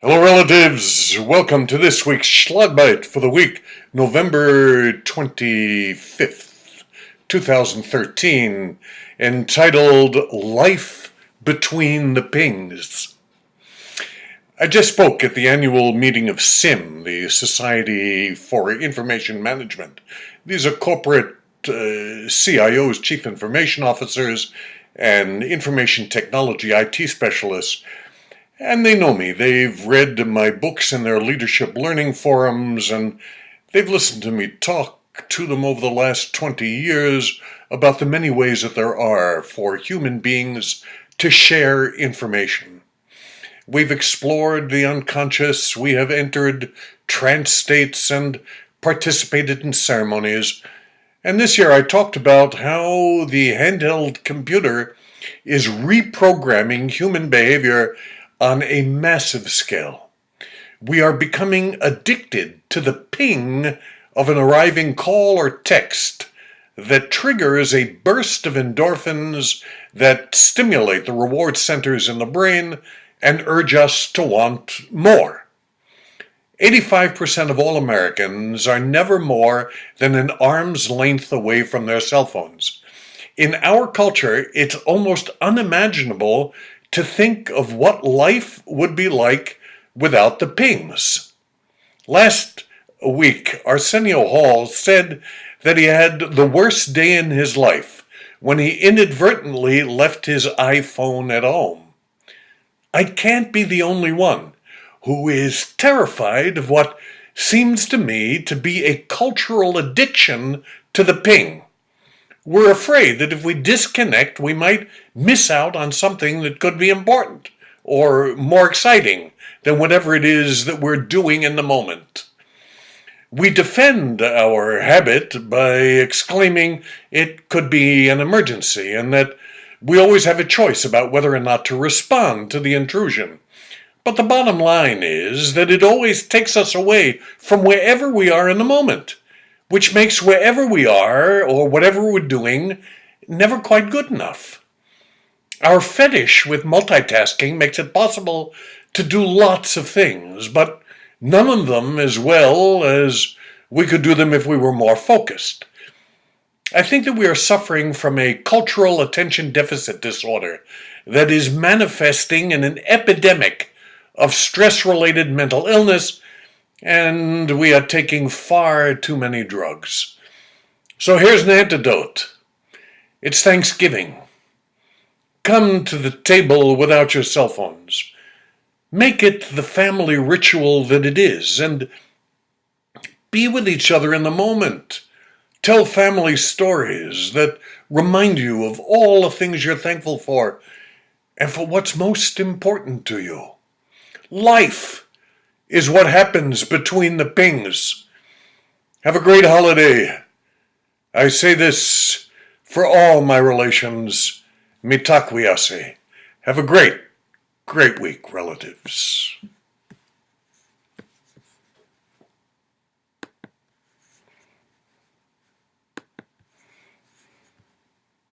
Hello relatives, welcome to this week's Schlag Bite for the week, November 25th, 2013, entitled Life Between the Pings. I just spoke at the annual meeting of SIM, the Society for Information Management. These are corporate CIOs, Chief Information Officers, and information technology IT specialists. And they know me. They've read my books in their leadership learning forums, and they've listened to me talk to them over the last 20 years about the many ways that there are for human beings to share information. We've explored the unconscious, we have entered trance states and participated in ceremonies. And this year I talked about how the handheld computer is reprogramming human behavior on a massive scale. We are becoming addicted to the ping of an arriving call or text that triggers a burst of endorphins that stimulate the reward centers in the brain and urge us to want more. 85% of all Americans are never more than an arm's length away from their cell phones. In our culture, it's almost unimaginable to think of what life would be like without the pings. Last week, Arsenio Hall said that he had the worst day in his life when he inadvertently left his iPhone at home. I can't be the only one who is terrified of what seems to me to be a cultural addiction to the ping. We're afraid that if we disconnect, we might miss out on something that could be important or more exciting than whatever it is that we're doing in the moment. We defend our habit by exclaiming it could be an emergency and that we always have a choice about whether or not to respond to the intrusion. But the bottom line is that it always takes us away from wherever we are in the moment, which makes wherever we are or whatever we're doing never quite good enough. Our fetish with multitasking makes it possible to do lots of things, but none of them as well as we could do them if we were more focused. I think that we are suffering from a cultural attention deficit disorder that is manifesting in an epidemic of stress-related mental illness, and we are taking far too many drugs. So here's an antidote. It's Thanksgiving. Come to the table without your cell phones. Make it the family ritual that it is, and be with each other in the moment. Tell family stories that remind you of all the things you're thankful for and for what's most important to you. Life is what happens between the pings. Have a great holiday. I say this for all my relations. Mitakuye. Have a great week, relatives.